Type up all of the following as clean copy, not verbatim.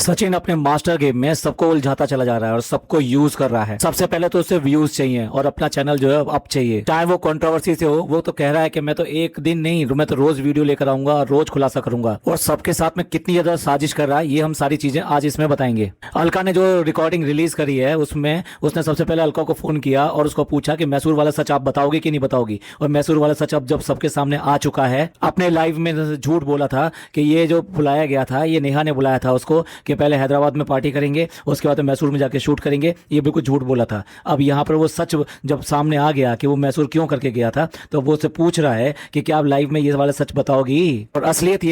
सचिन अपने master game में सबको उलझाता चला जा रहा है और सबको यूज कर रहा है। सबसे पहले तो उसे व्यूज चाहिए और अपना चैनल जो है अप चाहिए, चाहे वो कंट्रोवर्सी से हो। वो तो कह रहा है कि मैं तो एक दिन नहीं, मैं तो रोज वीडियो लेकर आऊंगा और रोज खुलासा करूंगा। और सबके साथ में कितनी ज्यादा साजिश कर रहा है, ये हम सारी चीजें आज इसमें बताएंगे। अलका ने जो रिकॉर्डिंग रिलीज करी है उसमें उसने सबसे पहले अलका को फोन किया और उसको पूछा कि मैसूर वाला सच आप बताओगे कि नहीं बताओगी। और मैसूर वाला सच अब जब सबके सामने आ चुका है, अपने लाइव में झूठ बोला था कि ये जो बुलाया गया था, ये नेहा ने बुलाया था उसको कि पहले हैदराबाद में पार्टी करेंगे, उसके बाद मैसूर में जाके शूट करेंगे। ये बिल्कुल झूठ बोला था। अब यहाँ पर वो सच जब सामने आ गया कि वो मैसूर क्यों करके गया था, तो वो उससे पूछ रहा है कि क्या आप लाइव में ये वाला सच बताओगी। और असलियत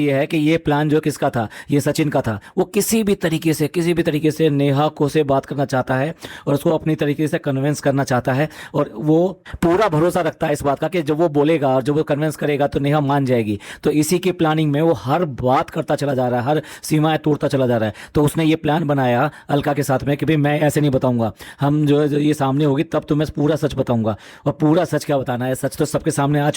ये है कि ये प्लान जो किसका था, ये सचिन का था। वो किसी भी तरीके से नेहा को से बात करना चाहता है और उसको अपनी तरीके से कन्विंस करना चाहता है। और वो पूरा भरोसा रखता है इस बात का कि जब वो बोलेगा और जब वो कन्विंस करेगा तो नेहा मान जाएगी। तो इसी की प्लानिंग में वो हर बात करता चला जा रहा है, हर सीमाएं तोड़ता चला जा रहा है। तो उसने ये प्लान बनाया अलका के साथ में कि भाई मैं ऐसे नहीं बताऊंगा, हम जो है ये सामने होगी तब तो मैं पूरा सच बताऊंगा। और पूरा सच क्या बताना है, सच तो सबके सामने आ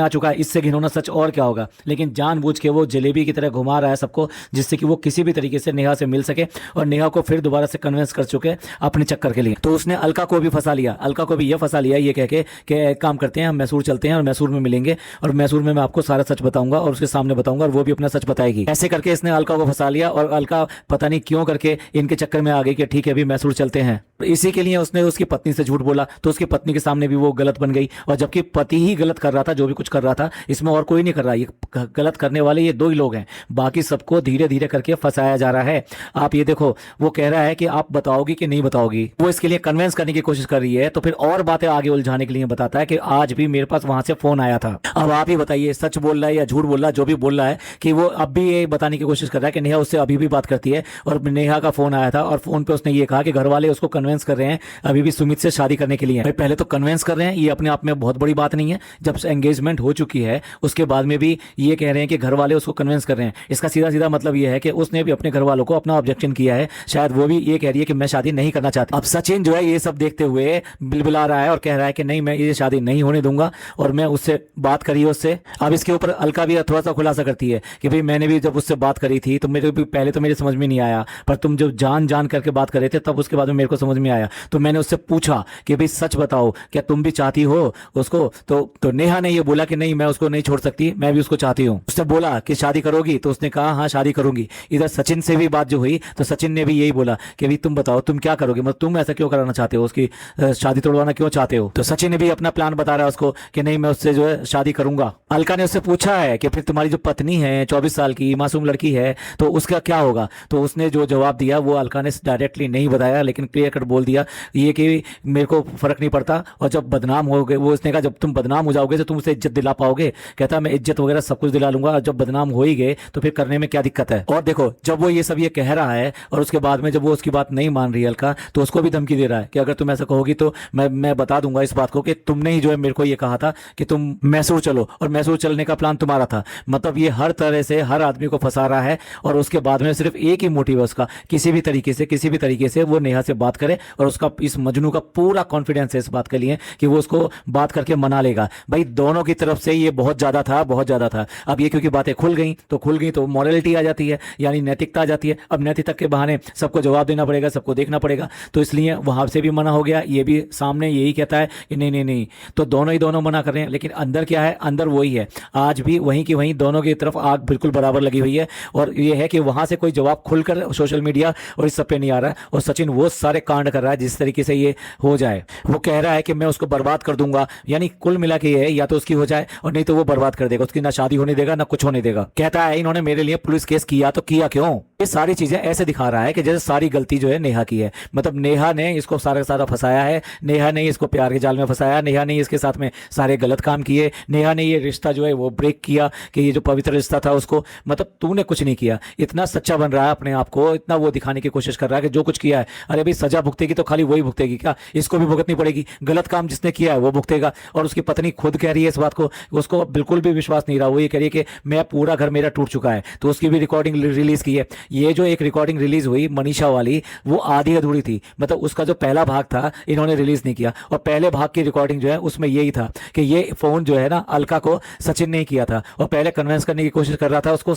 चुका है, इससे घिनौना सच और क्या होगा। लेकिन जानबूझ के वो जलेबी की तरह घुमा रहा है सबको, जिससे कि वो किसी भी तरीके से नेहा से मिल सके और नेहा को फिर दोबारा से कन्विंस कर चुके अपने चक्कर के लिए। तो उसने अलका को भी फंसा लिया, ये कह के कि एक काम करते हैं, हम मैसूर चलते हैं और मैसूर में मिलेंगे और मैसूर में मैं आपको सारा सच बताऊंगा और उसके सामने बताऊंगा और वो भी अपना सच बताएगी। ऐसे करके इसने अलका को फंसा लिया और अलका पता नहीं क्यों करके इनके चक्कर में आ गई कि ठीक है अभी मैसूर चलते हैं। इसी के लिए उसने उसकी पत्नी से झूठ बोला, तो उसकी पत्नी के सामने भी वो गलत बन गई। और जबकि पति ही गलत कर रहा था, जो भी कुछ कर रहा था, इसमें और कोई नहीं कर रहा। ये गलत करने वाले ये दो ही लोग हैं, बाकी सबको धीरे धीरे करके फंसाया जा रहा है। आप ये देखो, वो कह रहा है कि आप बताओगी कि नहीं बताओगी। वो इसके लिए कन्विंस करने की कोशिश कर रही है, तो फिर और बातें आगे उलझाने के लिए बताता है कि आज भी मेरे पास वहां से फोन आया था। अब आप ही बताइए, सच बोल रहा है या झूठ बोल रहा है। जो भी बोल रहा है कि वो अब भी ये बताने की कोशिश कर रहा है कि नेहा उससे अभी भी बात करती है और नेहा का फोन आया था और फोन पे उसने ये कहा कि घर वाले उसको कन्विंस कर रहे हैं अभी भी सुमित से शादी करने के लिए। भाई पहले तो कन्विंस कर रहे हैं, ये अपने आप में बहुत बड़ी बात नहीं है। जब एंगेजमेंट हो चुकी है उसके बाद में भी ये कह रहे हैं कि घर वाले उसको कन्विंस कर रहे हैं। इसका सीधा सीधा मतलब ये है कि उसने भी अपने घर वालों को अपना ऑब्जेक्शन किया है। शायद वो भी ये कह रही है कि मैं शादी नहीं करना चाहती। अब सचिन जो है ये सब देखते हुए बिलबिला रहा है और कह रहा है कि नहीं, मैं ये शादी नहीं होने दूंगा और मैं उससे बात करी उससे। अब इसके ऊपर अलका भी थोड़ा सा खुलासा करती है कि भाई मैंने भी जब उससे बात करी थी तो मेरे भी पहले तो मेरे समझ में नहीं आया, पर तुम जब जान करके बात कर रहे थे तब उसके बाद में मेरे को समझ में आया। तो मैंने उससे पूछा कि भाई सच बताओ, क्या तुम भी चाहती हो उसको। तो नेहा ने ये बोला कि नहीं, मैं उसको नहीं छोड़ सकती, मैं भी उसको चाहती हूँ। उसने बोला कि शादी करोगी, तो उसने कहा हाँ शादी करूंगी। इधर सचिन से भी बात जो हुई तो सचिन ने भी यही बोला कि भाई तुम बताओ तुम क्या करोगे, मतलब तुम ऐसा क्यों कराना चाहते हो, उसकी शादी तोड़वाना क्यों चाहते हो। तो सचिन ने भी अपना प्लान बता रहा है उसको कि नहीं मैं उससे जो है शादी करूंगा। अलका ने उससे पूछा है कि फिर तुम्हारी जो पत्नी है 24 साल की मासूम लड़की है तो उसका क्या होगा। तो उसने जो जवाब दिया वो अलका ने डायरेक्टली नहीं बताया, लेकिन क्लियर कट बोल दिया ये कि मेरे को फर्क नहीं पड़ता और जब बदनाम हो गए, वो उसने कहा जब तुम बदनाम हो जाओगे तो तुम उसे इज्जत दिला पाओगे। कहता मैं इज्जत वगैरह सब कुछ दिला लूंगा, जब बदनाम हो ही गए तो फिर करने में क्या दिक्कत है। और देखो जब वो ये सब ये कह रहा है और उसके बाद में जब वो उसकी बात नहीं मान रही है अलका, तो उसको भी धमकी दे रहा है कि अगर तुम ऐसा कहोगी तो मैं बता दूंगा इस बात को कि तुमने ही जो है मेरे को ये कहा था कि तुम मैसूर चलो और मैसूर चलने का प्लान तुम्हारा था। मतलब ये हर तरह से हर आदमी को फंसा रहा है और उसके बाद में सिर्फ एक ही मोटिव है उसका, किसी भी तरीके से वो नेहा से बात करे। और उसका इस मजनू का पूरा कॉन्फिडेंस है इस बात के लिए कि वो उसको बात करके मना लेगा। भाई दोनों की तरफ से ये बहुत ज्यादा था। अब ये क्योंकि बातें खुल गई तो मॉरलिटी आ जाती है, यानी नैतिकता आ जाती है। अब नैतिकता के बहाने सबको जवाब देना पड़ेगा, सबको देखना पड़ेगा, तो इसलिए वहां से भी मना हो गया। ये भी सामने यही कहता है कि नहीं, तो दोनों मना कर रहे हैं। लेकिन अंदर क्या है, अंदर वही है, आज भी वहीं की वहीं दोनों की तरफ आग बिल्कुल बराबर लगी हुई है। और ये है कि वहां से कोई जवाब खुलकर सोशल मीडिया और इस सब पे नहीं आ रहा है। और सचिन वो सारे कांड कर रहा है जिस तरीके से ये हो जाए। वो कह रहा है कि मैं उसको बर्बाद कर दूंगा, यानी कुल मिला के ये है या तो उसकी हो जाए और नहीं तो वो बर्बाद कर देगा, उसकी ना शादी होने देगा ना कुछ होने देगा। कहता है इन्होंने मेरे लिए पुलिस केस किया, तो किया क्यों। ये सारी चीजें ऐसे दिखा रहा है कि जैसे सारी गलती जो है नेहा की है। मतलब नेहा ने इसको सारा फंसाया है, नेहा ने इसको प्यार के जाल में फंसाया, नेहा ने इसके साथ में सारे गलत काम किए, नेहा ने ये रिश्ता जो है वो ब्रेक किया कि ये जो पवित्र रिश्ता था उसको, मतलब तूने कुछ नहीं किया। इतना सच्चा बन रहा है अपने आप को, इतना वो दिखाने की कोशिश कर रहा है कि जो कुछ किया है, अरे भाई सजा भुगतेगी तो खाली वही भुगतेगी क्या, इसको भी भुगतनी पड़ेगी। गलत काम जिसने किया है वो भुगतेगा। और उसकी पत्नी खुद कह रही है इस बात को, उसको बिल्कुल भी विश्वास नहीं रहा। वो ये कह रही है कि मैं पूरा घर मेरा टूट चुका है। तो उसकी भी रिकॉर्डिंग रिलीज की है। ये जो एक रिकॉर्डिंग रिलीज हुई मनीषा वाली, वो आधी अधूरी थी। मतलब उसका जो पहला भाग था इन्होंने रिलीज नहीं किया। और पहले भाग की रिकॉर्डिंग जो है उसमें यही था कि ये फोन जो है ना अलका को सचिन ने किया था और पहले कन्विंस करने की कोशिश कर रहा था उसको,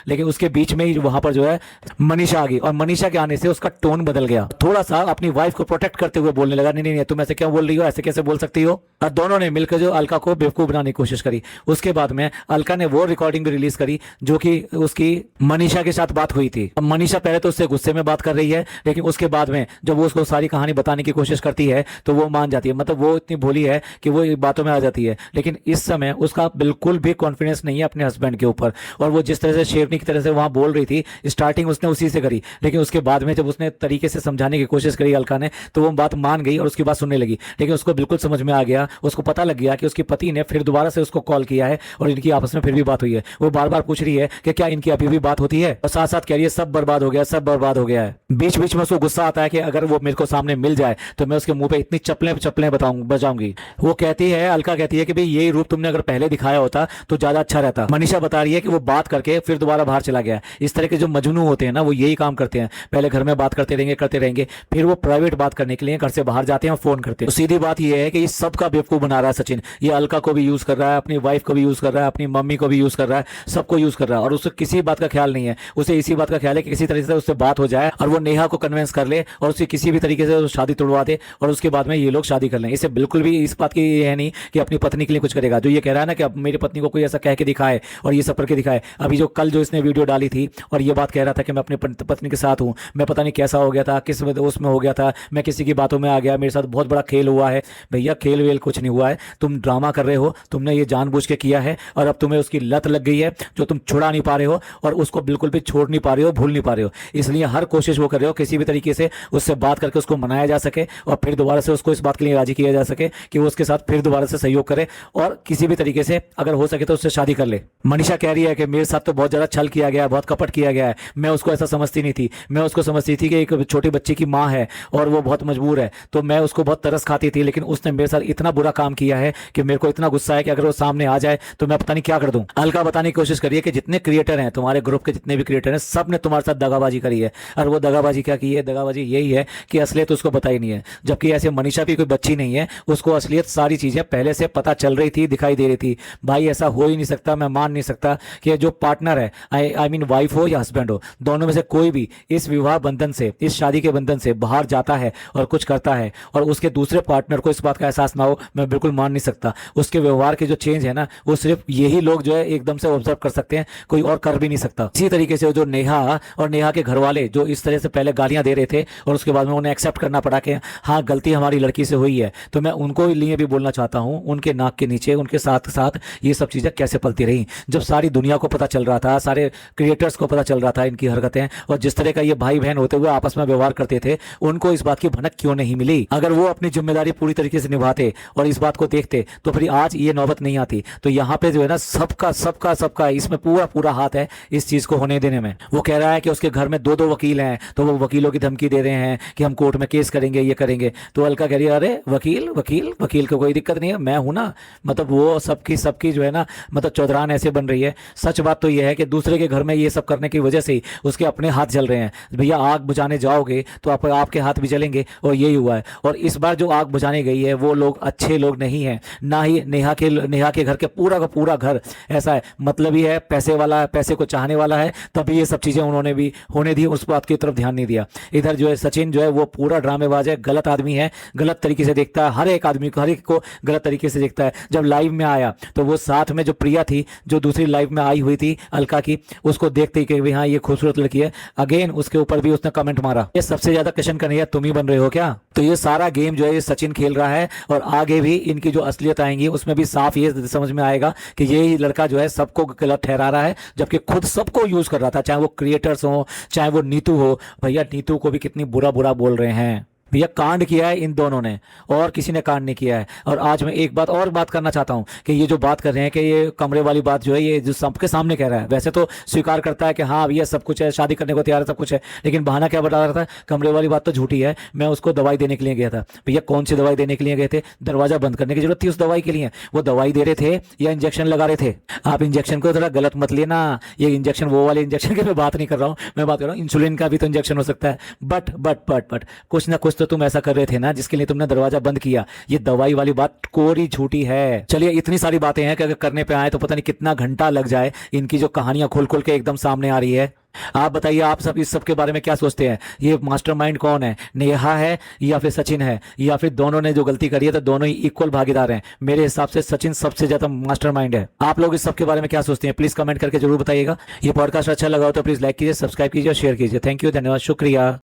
लेकिन उसके बीच में ही वहां पर जो है मनीषा आ गई और मनीषा के आने से उसका टोन बदल गया, थोड़ा सा अपनी वाइफ को प्रोटेक्ट करते हुए बोलने लगा, नहीं नहीं नहीं तुम ऐसे क्यों बोल रही हो, ऐसे कैसे बोल सकती हो। और दोनों ने मिलकर जो अलका को बेवकूफ बनाने की कोशिश करी। उसके बाद में अलका ने वो रिकॉर्डिंग भी रिलीज करी जो कि उसकी मनीषा के साथ बात हुई थी। अब मनीषा पहले तो उससे गुस्से में बात कर रही है, लेकिन उसके बाद में जब वो उसको सारी कहानी बताने की कोशिश करती है तो वो मान जाती है, मतलब वो इतनी भोली है कि वो बातों में आ जाती है। लेकिन इस समय उसका बिल्कुल भी कॉन्फिडेंस नहीं है अपने हस्बैंड के ऊपर, और वो जिस तरह से शेरनी की तरह से वहां बोल रही थी, स्टार्टिंग उसने उसी से करी, लेकिन उसके बाद में जब उसने तरीके से समझाने की कोशिश करी अलका ने, तो वो बात मान गई और उसकी बात सुनने लगी। लेकिन उसको बिल्कुल समझ में आ गया, उसको पता लग गया कि उसकी पति ने फिर दोबारा से उसको कॉल किया है और इनकी आपस में फिर भी बात हुई है। वो बार बार पूछ रही है कि क्या इनकी अभी भी बात होती है, और साथ साथ कह रही है सब बर्बाद हो गया, सब बर्बाद हो गया है। बीच बीच में उसको गुस्सा आता है कि अगर वो मेरे को सामने मिल जाए तो मैं उसके मुंह पे इतनी चप्पलें चप्पलें बजाऊंगी। वो कहती है, अलका कहती है कि भाई यही रूप तुमने अगर पहले दिखाया होता तो ज्यादा अच्छा रहता। मनीषा बता रही है कि वो बात करके फिर दोबारा बाहर चला गया। इस तरह के जो मजनू होते हैं ना, वो यही काम करते हैं, पहले घर में बात करते रहेंगे, फिर वो प्राइवेट बात करने के लिए घर से बाहर जाते हैं और फोन करते हैं। तो सीधी बात ये है कि इस सब का बेवकूफ बना रहा है सचिन। ये अलका को भी यूज कर रहा है, अपनी वाइफ को भी यूज कर रहा है, अपनी मम्मी को भी यूज कर रहा है, सबको यूज कर रहा है, और उसे किसी बात का ख्याल नहीं है। उसे इसी बात का ख्याल है कि किसी तरीके से उससे बात हो जाए और वो नेहा को कन्विंस कर ले और उसे किसी भी तरीके से शादी तोड़वा दे और उसके बाद में ये लोग शादी कर लें। इसे बिल्कुल भी इस बात की ये है नहीं कि अपनी पत्नी के लिए कुछ करेगा। जो ये कह रहा है ना कि अब मेरी पत्नी को कोई ऐसा कह के दिखाए और ये सब करके दिखाए, अभी जो कल जो इसने वीडियो डाली थी और ये बात कह रहा था कि मैं अपनी पत्नी के साथ हूँ, मैं पता नहीं कैसा हो गया था, किस उसमें हो गया था, मैं किसी की बातों में आ गया, मेरे साथ बहुत बड़ा खेल हुआ है। भैया खेल वेल कुछ नहीं हुआ है, तुम ड्रामा कर रहे हो, तुमने ये जानबूझ के किया है और अब तुम्हें उसकी लत लग गई है जो तुम छुड़ा नहीं पा रहे हो और उसको बिल्कुल भी छोड़ नहीं पा रहे हो, भूल नहीं पा रहे हो। इसलिए हर कोशिश वो कर रहे हो किसी भी तरीके से उससे बात करके उसको मनाया जा सके और फिर दोबारा से उसको इस बात के लिए राजी किया जा सके कि वो उसके साथ फिर दोबारा से सहयोग करे और किसी भी तरीके से अगर हो सके तो उससे शादी कर ले। मनीषा कह रही है कि मेरे साथ तो बहुत ज्यादा छल किया गया, बहुत कपट किया गया है, मैं उसको ऐसा समझती नहीं थी, मैं उसको समझती थी कि एक छोटी बच्ची की माँ है और वो बहुत मजबूर है, तो मैं उसको बहुत तरस खाती थी, लेकिन उसने मेरे साथ इतना बुरा काम किया है कि मेरे को इतना गुस्सा है कि अगर वो सामने आ जाए तो मैं पता नहीं क्या कर दूं। अलका बताने की कोशिश करिए कि जितने क्रिएटर हैं तुम्हारे ग्रुप के, जितने भी क्रिएटर हैं, सब ने तुम्हारे साथ दगाबाजी करी है। और वो दगाबाजी क्या की है? दगाबाजी यही है कि असलियत उसको पता ही नहीं है, जबकि ऐसे मनीषा भी कोई बच्ची नहीं है, उसको असलियत सारी चीजें पहले से पता चल रही थी, दिखाई दे रही थी। भाई ऐसा हो ही नहीं सकता, मैं मान नहीं सकता कि जो पार्टनर है, आई मीन वाइफ हो या हस्बैंड हो, दोनों में से कोई भी इस विवाह बंधन से, इस शादी के बंधन से बाहर जाता है और कुछ करता है और उसके दूसरे पार्टनर को इस बात का एहसास ना हो, मैं बिल्कुल मान नहीं सकता। उसके व्यवहार के जो चेंज है ना, वो सिर्फ यही लोग जो है एकदम से ऑब्जर्व कर सकते हैं, कोई और कर भी नहीं सकता। इसी तरीके से जो नेहा और नेहा के घर वाले जो इस तरह से पहले गालियां दे रहे थे और उसके बाद में उन्हें एक्सेप्ट करना पड़ा कि हाँ गलती हमारी लड़की से हुई है, तो मैं उनको लिए भी बोलना चाहता हूं, उनके नाक के नीचे उनके साथ साथ ये सब चीजें कैसे पलती रही, जब सारी दुनिया को पता चल रहा था, सारे क्रिएटर्स को पता चल रहा था इनकी हरकतें और जिस तरह का ये भाई बहन होते हुए आपस में व्यवहार करते थे, उनको इस बात की भनक क्यों नहीं मिली? अगर वो अपनी जिम्मेदारी पूरी तरीके से निभाते और इस बात को देखते तो फिर आज ये नौबत नहीं आती। तो यहाँ पे जो है ना, सबका सबका सबका इसमें पूरा पूरा हाथ है इस चीज को होने देने में। वो कह रहा है कि उसके घर में दो वकील हैं, तो वो वकीलों की धमकी दे रहे हैं कि हम कोर्ट में केस करेंगे, ये करेंगे। तो अलका कह रही है अरे वकील वकील वकील को कोई दिक्कत नहीं है, मैं हूं ना। मतलब वो सबकी सबकी जो है ना, मतलब चौधरान ऐसे बन रही है। सच बात तो यह है कि दूसरे के घर में ये सब करने की वजह से ही उसके अपने हाथ जल रहे हैं। भैया आग बुझाने जाओगे तो आपके हाथ भी जलेंगे, और यही हुआ है। और इस बार जो आग बुझाने गई है वो लोग अच्छे लोग नहीं है, ना ही नेहा के घर के पूरा का पूरा घर ऐसा है, मतलब ही है पैसे वाला, पैसे को चाहने वाला है, तभी ये सब चीजें उन्होंने भी होने दी, उस बात की तरफ ध्यान नहीं दिया। इधर जो है सचिन जो है वो पूरा ड्रामेबाज है, गलत आदमी है, गलत तरीके से देखता है हर एक आदमी को, हर एक को गलत तरीके से देखता है। जब लाइव में आया तो वो साथ में जो प्रिया थी, जो दूसरी लाइव में आई हुई थी अलका की, उसको देखते ही कि हाँ ये खूबसूरत लड़की है, अगेन उसके ऊपर भी उसने कमेंट मारा, ये सबसे ज्यादा किशन कन्हैया तुम ही बन रहे हो क्या? तो ये सारा गेम जो है ये सचिन खेल रहा है, और आगे भी इनकी जो असलियत आएंगी उसमें भी साफ ये समझ में आएगा कि ये लड़का जो है सबको गलत ठहरा रहा है, जबकि खुद सबको यूज कर रहा था, चाहे वो क्रिएटर्स हो, चाहे वो नीतू हो। भैया नीतू को भी कितनी बुरा बुरा बोल रहे हैं। भैया कांड किया है इन दोनों ने, और किसी ने कांड नहीं किया है। और आज मैं एक बात करना चाहता हूं कि ये जो बात कर रहे हैं कि ये कमरे वाली बात जो है, ये जो सबके सामने कह रहा है, वैसे तो स्वीकार करता है कि हाँ भैया सब कुछ है, शादी करने को तैयार है, सब कुछ है, लेकिन बहाना क्या बता रहा था? कमरे वाली बात तो झूठी है, मैं उसको दवाई देने के लिए गया था। भैया कौन सी दवाई देने के लिए गए थे? दरवाजा बंद करने की जरूरत थी उस दवाई के लिए? वो दवाई दे रहे थे या इंजेक्शन लगा रहे थे? आप इंजेक्शन को थोड़ा गलत मत लेना, ये इंजेक्शन वो वाले इंजेक्शन की मैं बात नहीं कर रहा हूँ, मैं बात कर रहा हूँ इंसुलिन का भी तो इंजेक्शन हो सकता है। बट कुछ ना कुछ तो तुम ऐसा कर रहे थे ना, जिसके लिए तुमने दरवाजा बंद किया। ये दवाई वाली बात कोरी झूठी है। चलिए, इतनी सारी बातें हैं कि अगर करने पे आए तो पता नहीं कितना घंटा लग जाए। इनकी जो कहानियां खोल खोल के एकदम सामने आ रही है। आप बताइए, आप सब इस सब के बारे में क्या सोचते हैं? ये मास्टरमाइंड कौन है? नेहा है या फिर सचिन है, या फिर दोनों ने जो गलती करी है तो दोनों ही इक्वल भागीदार हैं? मेरे हिसाब से सचिन सबसे ज्यादा मास्टरमाइंड है। आप लोग इस सब के बारे में क्या सोचते हैं? प्लीज कमेंट करके जरूर बताइएगा। ये पॉडकास्ट अच्छा लगा हो तो प्लीज लाइक कीजिए, सब्सक्राइब कीजिए और शेयर कीजिए। थैंक यू, धन्यवाद, शुक्रिया।